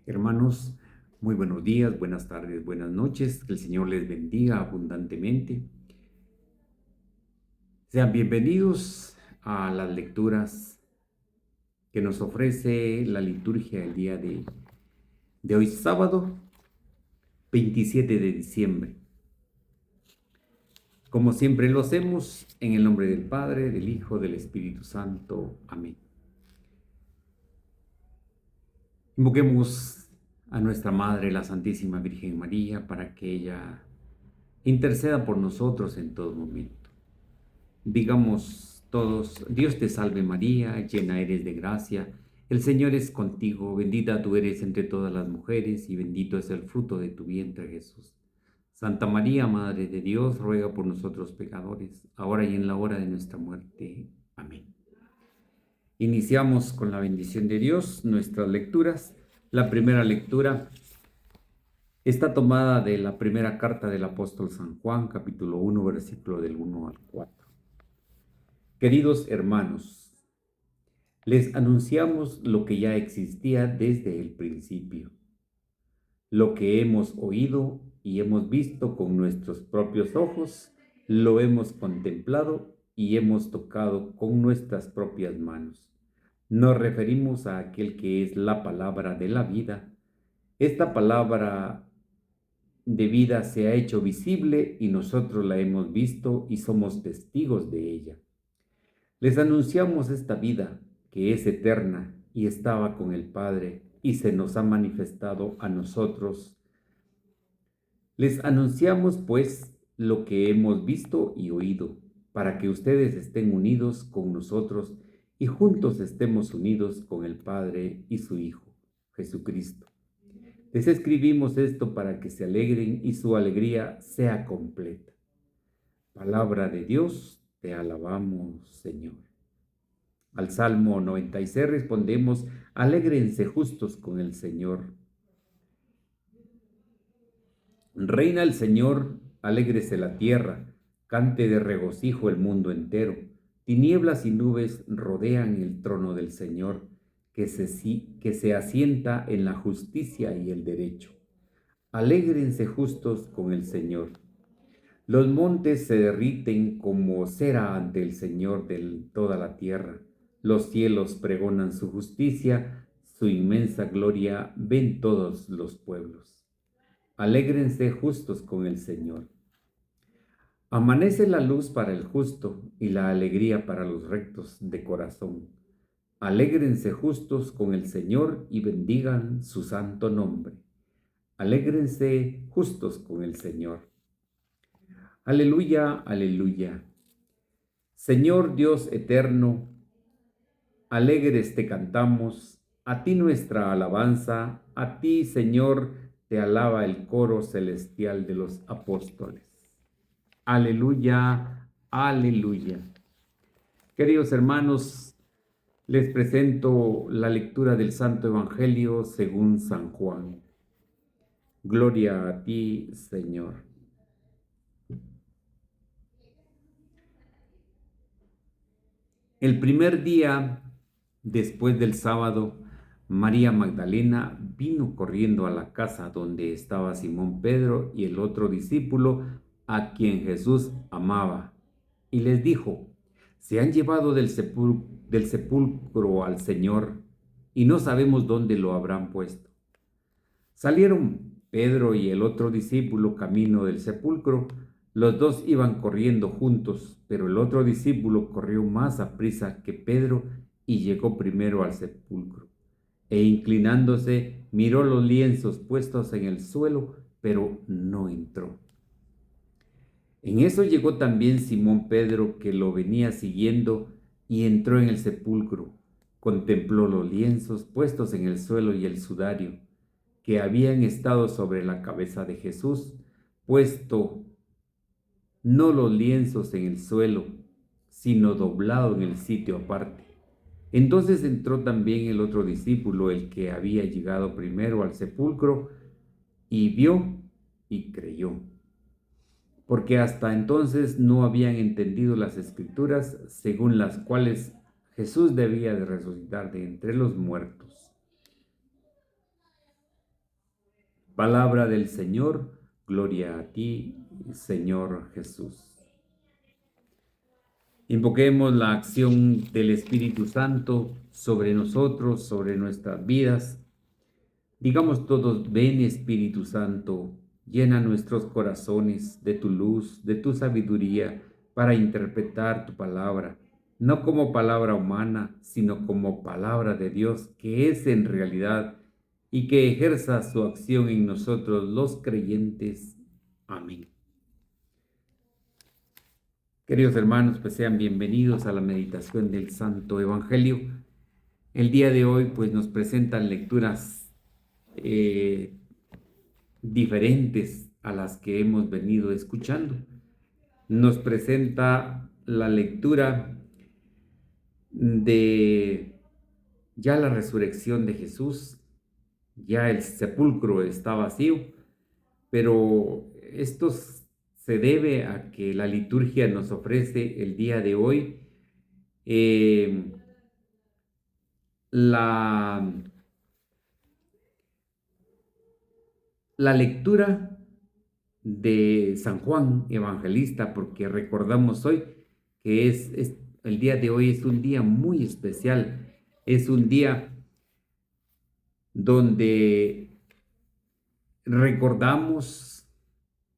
Hermanos, muy buenos días, buenas tardes, buenas noches. Que el Señor les bendiga abundantemente. Sean bienvenidos a las lecturas que nos ofrece la liturgia el día de hoy, sábado 27 de diciembre. Como siempre lo hacemos, en el nombre del Padre, del Hijo, del Espíritu Santo. Amén. Invoquemos a nuestra Madre, la Santísima Virgen María, para que ella interceda por nosotros en todo momento. Digamos todos: Dios te salve María, llena eres de gracia, el Señor es contigo, bendita tú eres entre todas las mujeres y bendito es el fruto de tu vientre Jesús. Santa María, Madre de Dios, ruega por nosotros pecadores, ahora y en la hora de nuestra muerte. Amén. Iniciamos con la bendición de Dios nuestras lecturas. La primera lectura está tomada de la primera carta del apóstol San Juan, capítulo 1, versículo del 1 al 4. Queridos hermanos, les anunciamos lo que ya existía desde el principio, lo que hemos oído y hemos visto con nuestros propios ojos, lo hemos contemplado y hemos tocado con nuestras propias manos. Nos referimos a aquel que es la palabra de la vida. Esta palabra de vida se ha hecho visible y nosotros la hemos visto y somos testigos de ella. Les anunciamos esta vida que es eterna y estaba con el Padre y se nos ha manifestado a nosotros. Les anunciamos pues lo que hemos visto y oído, para que ustedes estén unidos con nosotros y juntos estemos unidos con el Padre y su Hijo, Jesucristo. Les escribimos esto para que se alegren y su alegría sea completa. Palabra de Dios, te alabamos, Señor. Al Salmo 96 respondemos: alégrense justos con el Señor. Reina el Señor, alégrese la tierra, cante de regocijo el mundo entero. Tinieblas y nubes rodean el trono del Señor, que se asienta en la justicia y el derecho. Alégrense justos con el Señor. Los montes se derriten como cera ante el Señor de toda la tierra. Los cielos pregonan su justicia, su inmensa gloria ven todos los pueblos. Alégrense justos con el Señor. Amanece la luz para el justo y la alegría para los rectos de corazón. Alégrense justos con el Señor y bendigan su santo nombre. Alégrense justos con el Señor. Aleluya, aleluya. Señor Dios eterno, alegres te cantamos, a ti nuestra alabanza, a ti, Señor, te alaba el coro celestial de los apóstoles. Aleluya, aleluya. Queridos hermanos, les presento la lectura del Santo Evangelio según San Juan. Gloria a ti, Señor. El primer día después del sábado, María Magdalena vino corriendo a la casa donde estaba Simón Pedro y el otro discípulo a quien Jesús amaba, y les dijo: se han llevado del sepulcro al Señor y no sabemos dónde lo habrán puesto. Salieron Pedro y el otro discípulo camino del sepulcro. Los dos iban corriendo juntos, pero el otro discípulo corrió más aprisa que Pedro y llegó primero al sepulcro. E inclinándose, miró los lienzos puestos en el suelo, pero no entró. En eso llegó también Simón Pedro, que lo venía siguiendo, y entró en el sepulcro. Contempló los lienzos puestos en el suelo y el sudario que habían estado sobre la cabeza de Jesús, puesto no los lienzos en el suelo, sino doblado en el sitio aparte. Entonces entró también el otro discípulo, el que había llegado primero al sepulcro, y vio y creyó, porque hasta entonces no habían entendido las escrituras según las cuales Jesús debía de resucitar de entre los muertos. Palabra del Señor, gloria a ti, Señor Jesús. Invoquemos la acción del Espíritu Santo sobre nosotros, sobre nuestras vidas. Digamos todos: ven Espíritu Santo, llena nuestros corazones de tu luz, de tu sabiduría, para interpretar tu palabra, no como palabra humana, sino como palabra de Dios, que es en realidad, y que ejerza su acción en nosotros los creyentes. Amén. Queridos hermanos, pues sean bienvenidos a la meditación del Santo Evangelio. El día de hoy pues nos presentan lecturas diferentes a las que hemos venido escuchando. Nos presenta la lectura de ya la resurrección de Jesús. Ya el sepulcro está vacío, pero esto se debe a que la liturgia nos ofrece el día de hoy eh, la, la lectura de San Juan Evangelista, porque recordamos hoy que el día de hoy es un día muy especial, es un día donde recordamos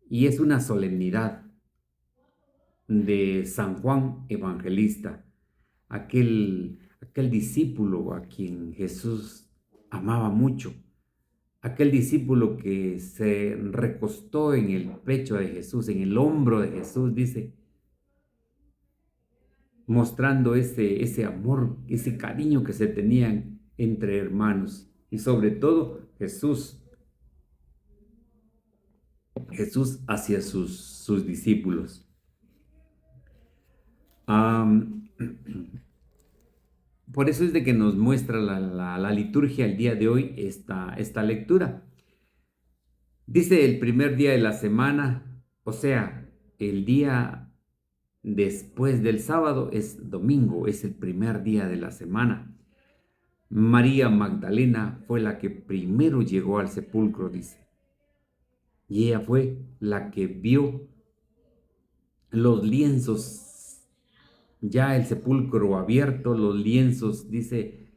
y es una solemnidad de San Juan Evangelista, aquel discípulo a quien Jesús amaba mucho, aquel discípulo que se recostó en el pecho de Jesús, en el hombro de Jesús, dice, mostrando ese amor, ese cariño que se tenían entre hermanos, y sobre todo Jesús hacia sus discípulos. Por eso es de que nos muestra la liturgia el día de hoy esta lectura. Dice el primer día de la semana, o sea, el día después del sábado es domingo, es el primer día de la semana. María Magdalena fue la que primero llegó al sepulcro, dice. Y ella fue la que vio los lienzos, ya el sepulcro abierto, los lienzos, dice,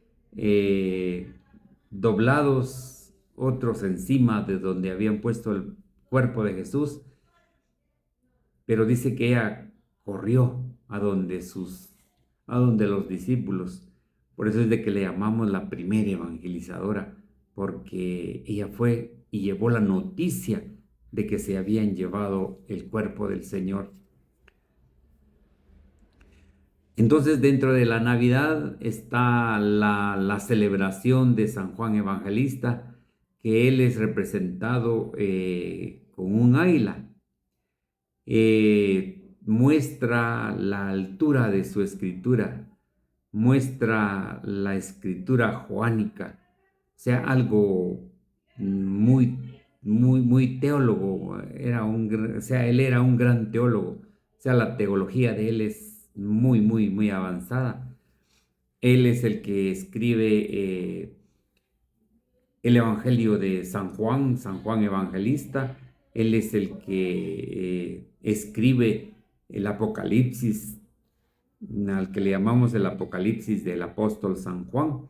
doblados, otros encima de donde habían puesto el cuerpo de Jesús. Pero dice que ella corrió a donde los discípulos. Por eso es de que le llamamos la primera evangelizadora, porque ella fue y llevó la noticia de que se habían llevado el cuerpo del Señor. Entonces, dentro de la Navidad está la celebración de San Juan Evangelista, que él es representado con un águila. Muestra la altura de su escritura, muestra la escritura joánica, o sea, algo muy, muy, muy teólogo. Él era un gran teólogo, o sea, la teología de él es muy, muy, muy avanzada. Él es el que escribe el Evangelio de San Juan Evangelista. Él es el que escribe el Apocalipsis, al que le llamamos el Apocalipsis del apóstol San Juan.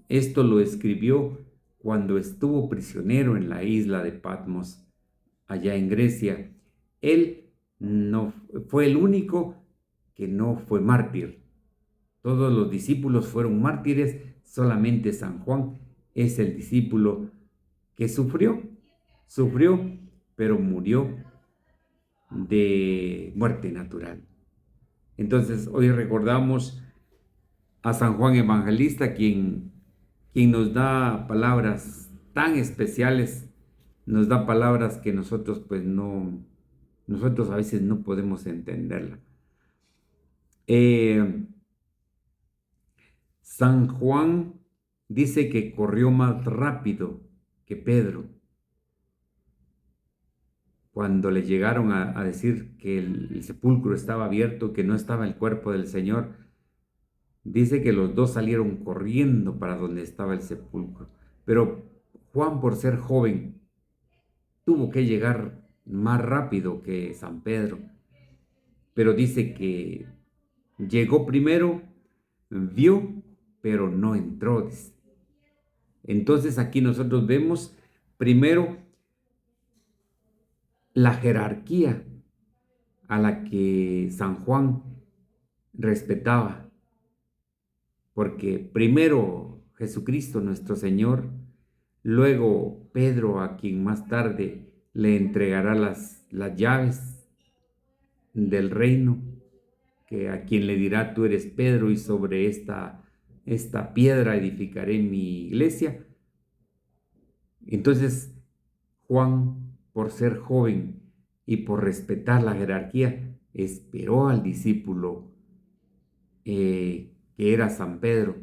Esto lo escribió cuando estuvo prisionero en la isla de Patmos, allá en Grecia. Él no fue el único que no fue mártir. Todos los discípulos fueron mártires, solamente San Juan es el discípulo que sufrió, pero murió de muerte natural. Entonces, hoy recordamos a San Juan Evangelista, quien nos da palabras tan especiales, nos da palabras que nosotros a veces no podemos entenderla. San Juan dice que corrió más rápido que Pedro. Cuando le llegaron a decir que el sepulcro estaba abierto, que no estaba el cuerpo del Señor, dice que los dos salieron corriendo para donde estaba el sepulcro. Pero Juan, por ser joven, tuvo que llegar más rápido que San Pedro, pero dice que llegó primero, vio, pero no entró, dice. Entonces aquí nosotros vemos primero la jerarquía a la que San Juan respetaba, porque primero Jesucristo nuestro Señor, luego Pedro, a quien más tarde le entregará las llaves del reino, que a quien le dirá: tú eres Pedro y sobre esta piedra edificaré mi iglesia. Entonces Juan, por ser joven y por respetar la jerarquía, esperó al discípulo que era San Pedro,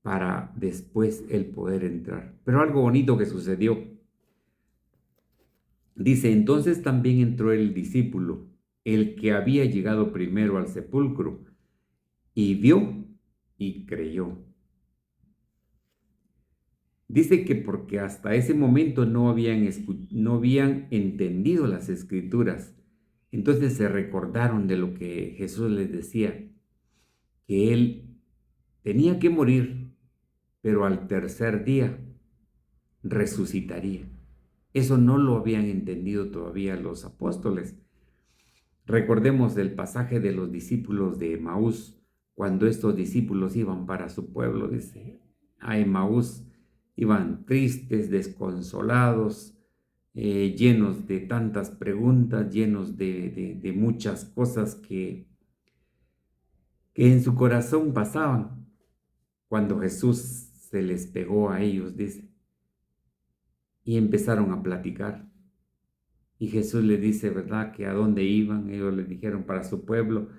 para después él poder entrar. Pero algo bonito que sucedió. Dice: entonces también entró el discípulo, el que había llegado primero al sepulcro, y vio y creyó. Dice que porque hasta ese momento no habían entendido las escrituras, entonces se recordaron de lo que Jesús les decía, que él tenía que morir, pero al tercer día resucitaría. Eso no lo habían entendido todavía los apóstoles. Recordemos el pasaje de los discípulos de Emaús, cuando estos discípulos iban para su pueblo, dice, a Emaús, iban tristes, desconsolados, llenos de tantas preguntas, llenos de muchas cosas que en su corazón pasaban cuando Jesús se les pegó a ellos, dice, y empezaron a platicar. Y Jesús les dice, ¿verdad?, que a dónde iban. Ellos le dijeron para su pueblo.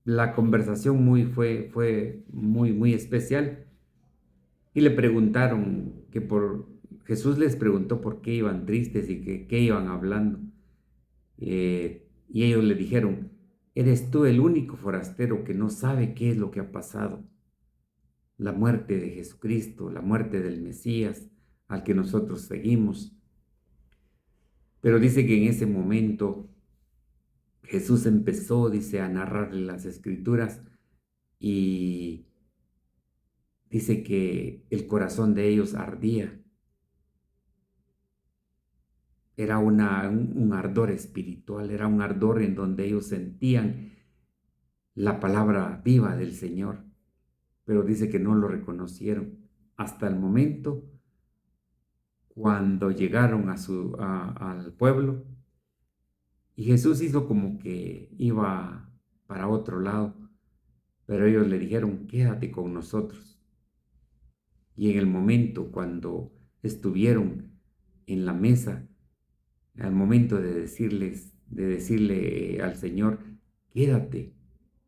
La conversación fue muy especial. Y le preguntaron Jesús les preguntó por qué iban tristes y qué iban hablando. Y ellos le dijeron: eres tú el único forastero que no sabe qué es lo que ha pasado. La muerte de Jesucristo, la muerte del Mesías, al que nosotros seguimos. Pero dice que en ese momento Jesús empezó, dice, a narrarle las escrituras, y dice que el corazón de ellos ardía. Era un ardor espiritual, era un ardor en donde ellos sentían la palabra viva del Señor, pero dice que no lo reconocieron hasta el momento cuando llegaron al pueblo, y Jesús hizo como que iba para otro lado, pero ellos le dijeron: quédate con nosotros. Y en el momento cuando estuvieron en la mesa, al momento de decirle al Señor: quédate,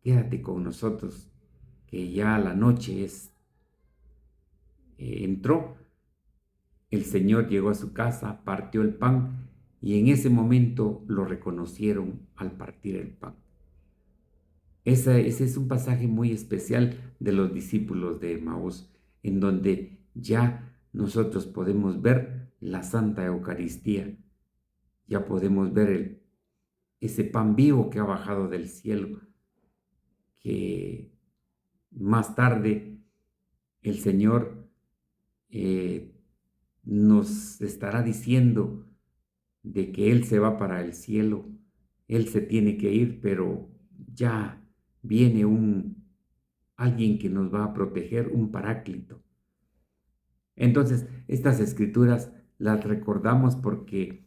quédate con nosotros, que ya la noche entró. El Señor llegó a su casa, partió el pan, y en ese momento lo reconocieron al partir el pan. Ese es un pasaje muy especial de los discípulos de Emaús, en donde ya nosotros podemos ver la Santa Eucaristía, ya podemos ver ese pan vivo que ha bajado del cielo, que más tarde el Señor nos estará diciendo de que Él se va para el cielo, Él se tiene que ir, pero ya viene alguien que nos va a proteger, un paráclito. Entonces, estas escrituras las recordamos porque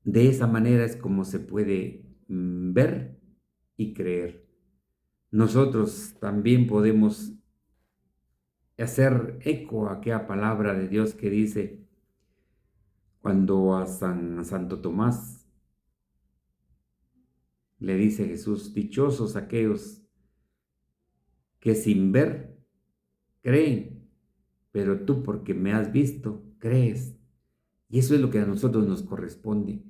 de esa manera es como se puede ver y creer. Nosotros también podemos hacer eco a aquella palabra de Dios que dice, cuando a Santo Tomás le dice Jesús: dichosos aquellos que sin ver creen, pero tú, porque me has visto, crees. Y eso es lo que a nosotros nos corresponde,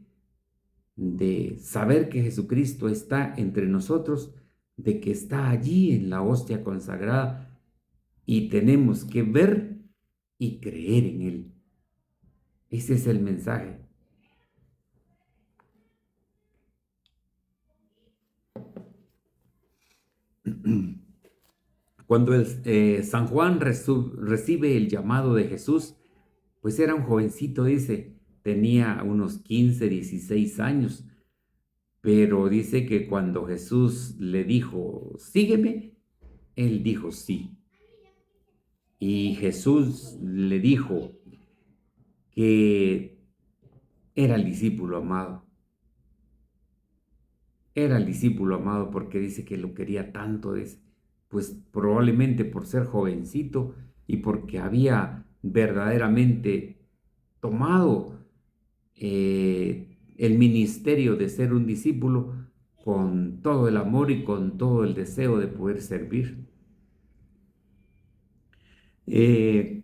de saber que Jesucristo está entre nosotros, de que está allí en la hostia consagrada, y tenemos que ver y creer en Él. Ese es el mensaje. Cuando San Juan recibe el llamado de Jesús, pues era un jovencito, dice, tenía unos 15, 16 años, pero dice que cuando Jesús le dijo, sígueme, él dijo sí. Y Jesús le dijo que era el discípulo amado. Era el discípulo amado porque dice que lo quería tanto, pues probablemente por ser jovencito y porque había verdaderamente tomado el ministerio de ser un discípulo con todo el amor y con todo el deseo de poder servir. Eh,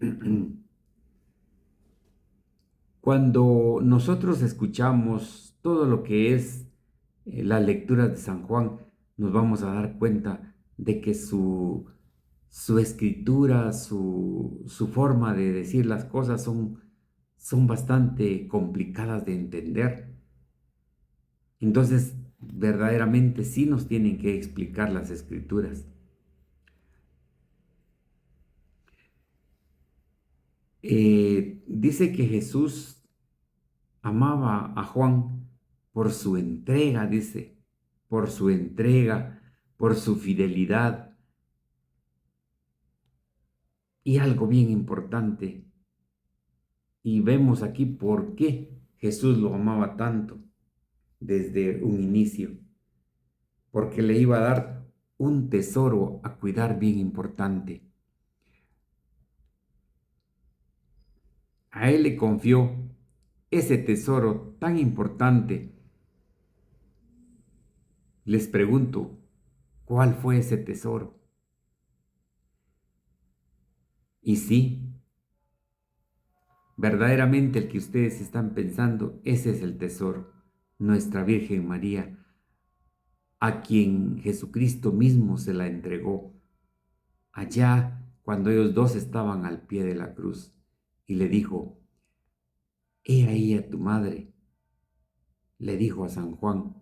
Cuando nosotros escuchamos todo lo que es las lecturas de San Juan, nos vamos a dar cuenta de que su escritura, su forma de decir las cosas son bastante complicadas de entender. Entonces, verdaderamente sí nos tienen que explicar las escrituras. Dice que Jesús amaba a Juan por su entrega, dice, por su entrega, por su fidelidad. Y algo bien importante, y vemos aquí por qué Jesús lo amaba tanto desde un inicio, porque le iba a dar un tesoro a cuidar bien importante. A él le confió ese tesoro tan importante. Les pregunto, ¿cuál fue ese tesoro? Y sí, verdaderamente el que ustedes están pensando, ese es el tesoro, nuestra Virgen María, a quien Jesucristo mismo se la entregó allá cuando ellos dos estaban al pie de la cruz y le dijo, he ahí a tu madre, le dijo a San Juan,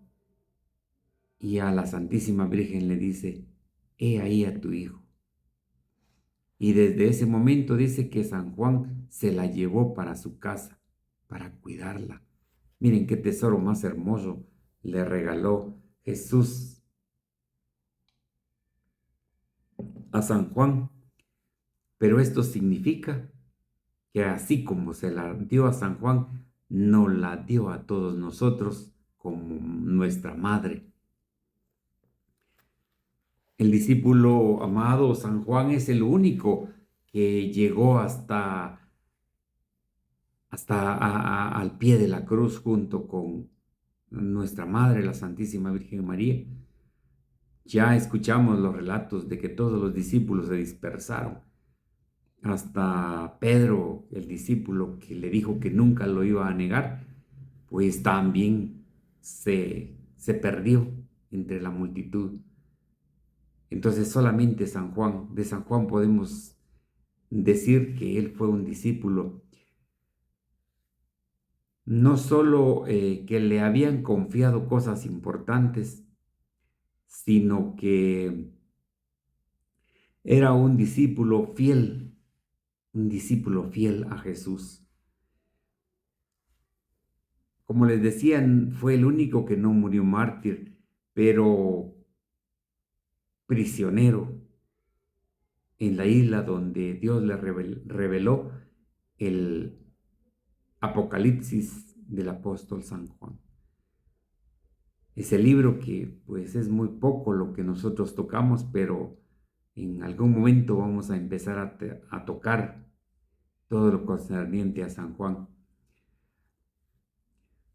y a la Santísima Virgen le dice, he ahí a tu hijo. Y desde ese momento dice que San Juan se la llevó para su casa, para cuidarla. Miren qué tesoro más hermoso le regaló Jesús a San Juan. Pero esto significa que así como se la dio a San Juan, nos la dio a todos nosotros como nuestra madre. El discípulo amado San Juan es el único que llegó hasta al pie de la cruz junto con nuestra Madre, la Santísima Virgen María. Ya escuchamos los relatos de que todos los discípulos se dispersaron. Hasta Pedro, el discípulo que le dijo que nunca lo iba a negar, pues también se perdió entre la multitud. Entonces solamente de San Juan podemos decir que él fue un discípulo no solo que le habían confiado cosas importantes, sino que era un discípulo fiel a Jesús. Como les decían, fue el único que no murió mártir, pero prisionero en la isla donde Dios le reveló el Apocalipsis del apóstol San Juan. Ese libro que pues es muy poco lo que nosotros tocamos, pero en algún momento vamos a empezar a tocar todo lo concerniente a San Juan.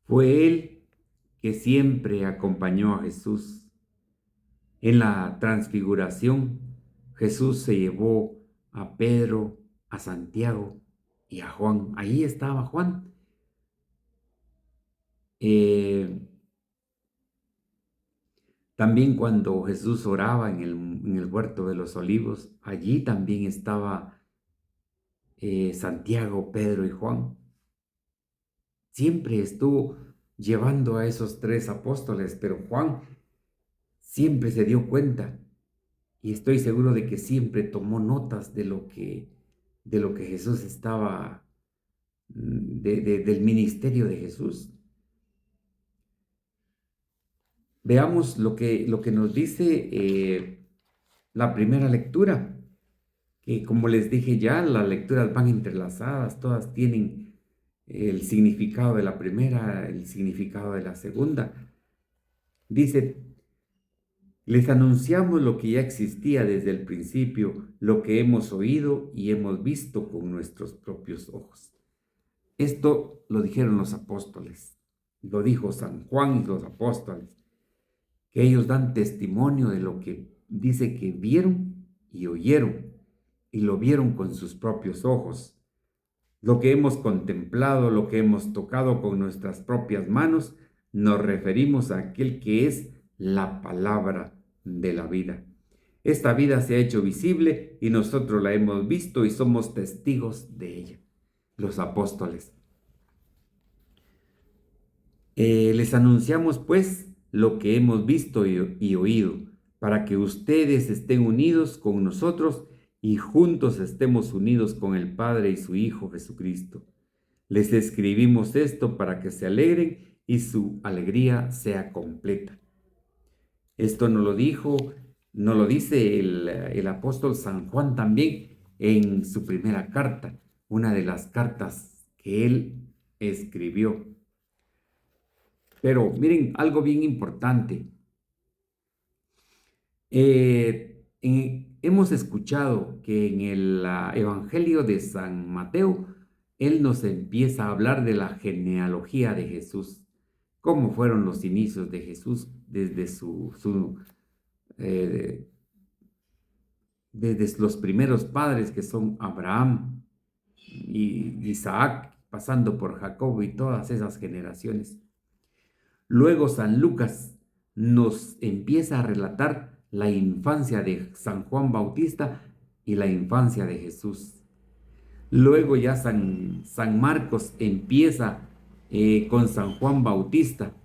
Fue él que siempre acompañó a Jesús. En la transfiguración, Jesús se llevó a Pedro, a Santiago y a Juan. Ahí estaba Juan. Eh, También cuando Jesús oraba en el huerto de los olivos, allí también estaba Santiago, Pedro y Juan. Siempre estuvo llevando a esos tres apóstoles, pero Juan siempre se dio cuenta y estoy seguro de que siempre tomó notas de lo que Jesús estaba, del ministerio de Jesús. Veamos lo que nos dice la primera lectura, que como les dije ya, las lecturas van entrelazadas, todas tienen el significado de la primera, el significado de la segunda. Dice, les anunciamos lo que ya existía desde el principio, lo que hemos oído y hemos visto con nuestros propios ojos. Esto lo dijeron los apóstoles, lo dijo San Juan y los apóstoles, que ellos dan testimonio de lo que dice que vieron y oyeron, y lo vieron con sus propios ojos. Lo que hemos contemplado, lo que hemos tocado con nuestras propias manos, nos referimos a aquel que es la palabra de la vida. Esta vida se ha hecho visible y nosotros la hemos visto y somos testigos de ella. Los apóstoles. Les anunciamos pues lo que hemos visto y oído, para que ustedes estén unidos con nosotros y juntos estemos unidos con el Padre y su Hijo Jesucristo. Les escribimos esto para que se alegren y su alegría sea completa. Esto nos lo dice el apóstol San Juan también en su primera carta, una de las cartas que él escribió. Pero miren, algo bien importante. Hemos escuchado que en el Evangelio de San Mateo, él nos empieza a hablar de la genealogía de Jesús, cómo fueron los inicios de Jesús desde los primeros padres que son Abraham y Isaac, pasando por Jacob y todas esas generaciones. Luego San Lucas nos empieza a relatar la infancia de San Juan Bautista y la infancia de Jesús. Luego ya San Marcos empieza con San Juan Bautista,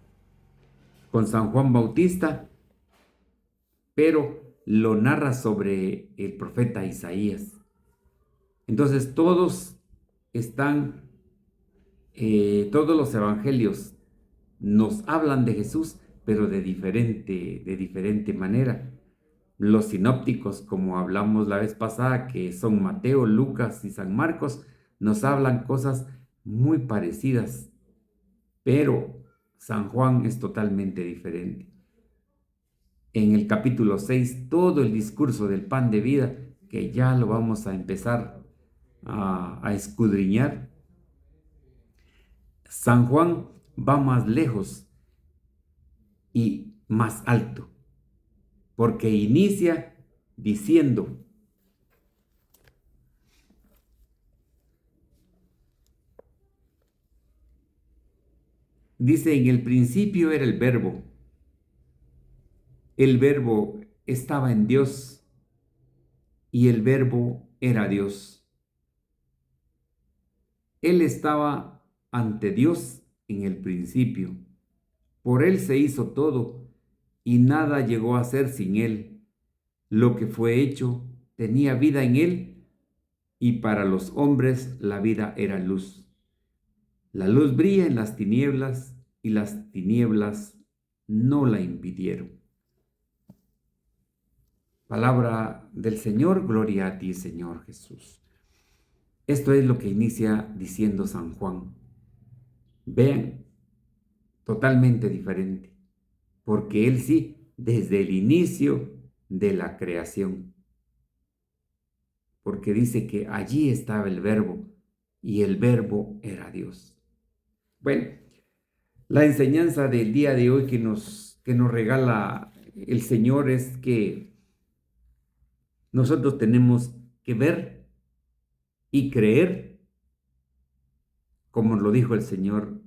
pero lo narra sobre el profeta Isaías. Entonces todos los evangelios nos hablan de Jesús, pero de diferente manera. Los sinópticos, como hablamos la vez pasada, que son Mateo, Lucas y San Marcos, nos hablan cosas muy parecidas, pero San Juan es totalmente diferente. En el capítulo 6, todo el discurso del pan de vida, que ya lo vamos a empezar a escudriñar, San Juan va más lejos y más alto, porque inicia diciendo: dice, en el principio era el verbo estaba en Dios y el verbo era Dios. Él estaba ante Dios en el principio. Por él se hizo todo y nada llegó a ser sin él. Lo que fue hecho tenía vida en él y para los hombres la vida era luz. La luz brilla en las tinieblas y las tinieblas no la impidieron. Palabra del Señor, gloria a ti, Señor Jesús. Esto es lo que inicia diciendo San Juan. Vean, totalmente diferente, porque él sí, desde el inicio de la creación, porque dice que allí estaba el verbo y el verbo era Dios. Bueno, la enseñanza del día de hoy que nos regala el Señor es que nosotros tenemos que ver y creer, como lo dijo el Señor: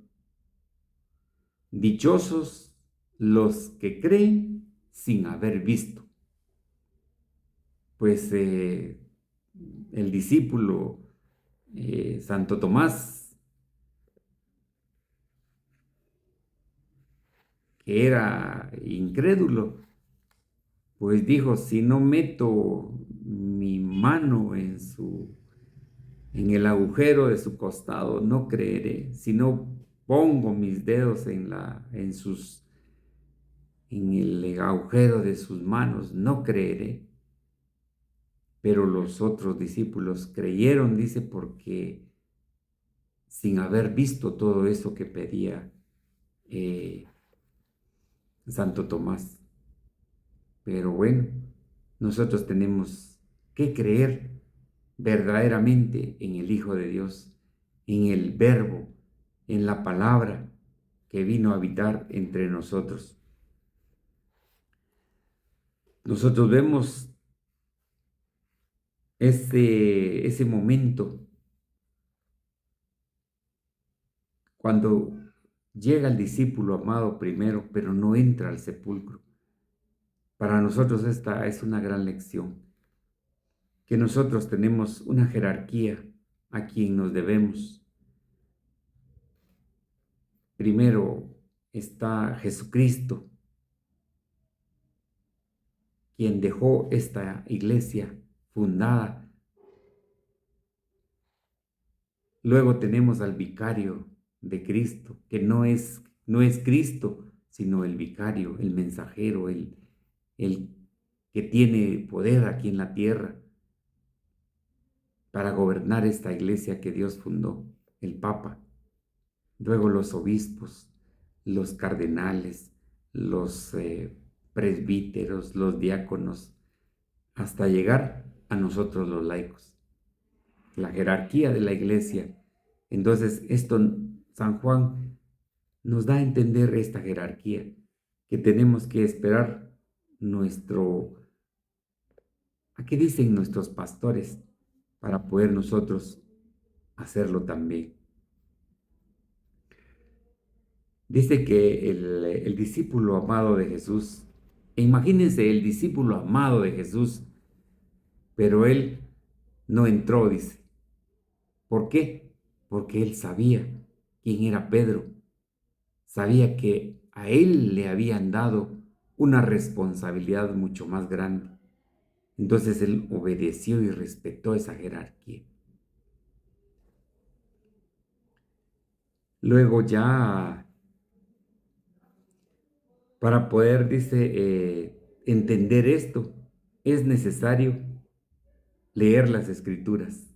dichosos los que creen sin haber visto. Pues el discípulo Santo Tomás, que era incrédulo, pues dijo, si no meto mi mano en el agujero de su costado, no creeré. Si no pongo mis dedos en el agujero de sus manos, no creeré. Pero los otros discípulos creyeron, dice, porque sin haber visto todo eso que pedía eh, Santo Tomás. Pero bueno, nosotros tenemos que creer verdaderamente en el Hijo de Dios, en el Verbo, en la palabra que vino a habitar entre nosotros. Nosotros vemos ese momento cuando llega el discípulo amado primero, pero no entra al sepulcro. Para nosotros esta es una gran lección, que nosotros tenemos una jerarquía a quien nos debemos. Primero está Jesucristo, quien dejó esta iglesia fundada. Luego tenemos al vicario de Cristo, que no es Cristo, sino el vicario, el mensajero, el que tiene poder aquí en la tierra para gobernar esta iglesia que Dios fundó, el Papa. Luego los obispos, los cardenales, los presbíteros, los diáconos, hasta llegar a nosotros los laicos, la jerarquía de la iglesia. Entonces, San Juan nos da a entender esta jerarquía, que tenemos que esperar ¿a qué dicen nuestros pastores? Para poder nosotros hacerlo también. Dice que el discípulo amado de Jesús, imagínense el discípulo amado de Jesús, pero él no entró, dice. ¿Por qué? Porque él sabía quién era Pedro, sabía que a él le habían dado una responsabilidad mucho más grande. Entonces él obedeció y respetó esa jerarquía. Luego ya, para poder, dice, entender esto, es necesario leer las Escrituras,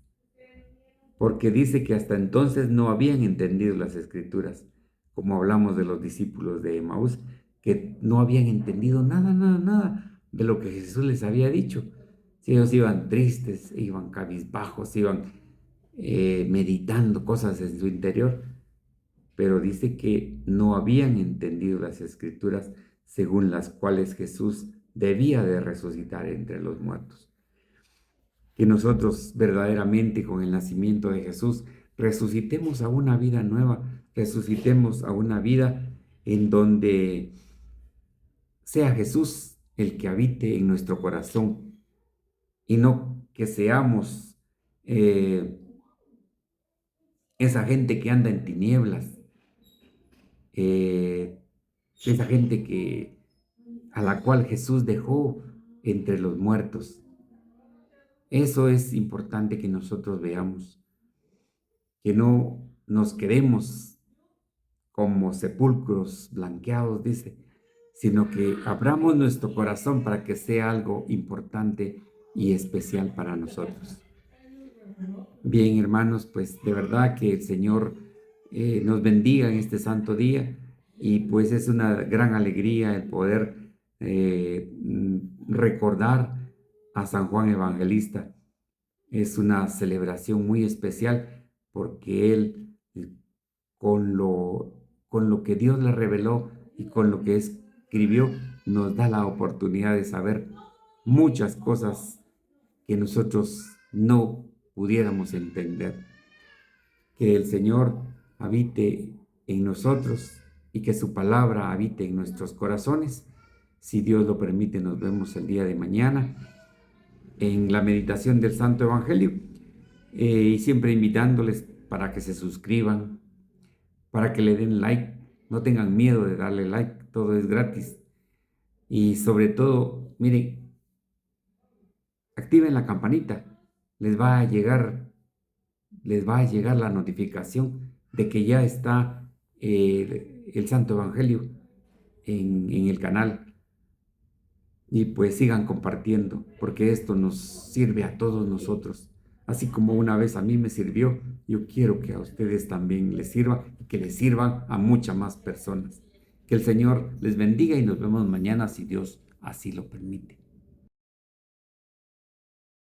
porque dice que hasta entonces no habían entendido las Escrituras, como hablamos de los discípulos de Emaús, que no habían entendido nada de lo que Jesús les había dicho. Si ellos iban tristes, iban cabizbajos, iban meditando cosas en su interior, pero dice que no habían entendido las Escrituras según las cuales Jesús debía de resucitar entre los muertos. Que nosotros verdaderamente con el nacimiento de Jesús resucitemos a una vida nueva, resucitemos a una vida en donde sea Jesús el que habite en nuestro corazón y no que seamos esa gente que anda en tinieblas, esa gente a la cual Jesús dejó entre los muertos. Eso es importante que nosotros veamos, que no nos quedemos como sepulcros blanqueados, dice, sino que abramos nuestro corazón para que sea algo importante y especial para nosotros. Bien, hermanos, pues de verdad que el Señor nos bendiga en este santo día y pues es una gran alegría el poder recordar a San Juan Evangelista. Es una celebración muy especial porque él, con lo que Dios le reveló y con lo que escribió, nos da la oportunidad de saber muchas cosas que nosotros no pudiéramos entender. Que el Señor habite en nosotros y que su palabra habite en nuestros corazones Si Dios lo permite, nos vemos el día de mañana en la meditación del Santo Evangelio. Y siempre invitándoles para que se suscriban, para que le den like. No tengan miedo de darle like, todo es gratis. Y sobre todo, miren, activen la campanita. Les va a llegar la notificación de que ya está el Santo Evangelio en el canal. Y pues sigan compartiendo, porque esto nos sirve a todos nosotros. Así como una vez a mí me sirvió, yo quiero que a ustedes también les sirva y que les sirvan a muchas más personas. Que el Señor les bendiga y nos vemos mañana si Dios así lo permite.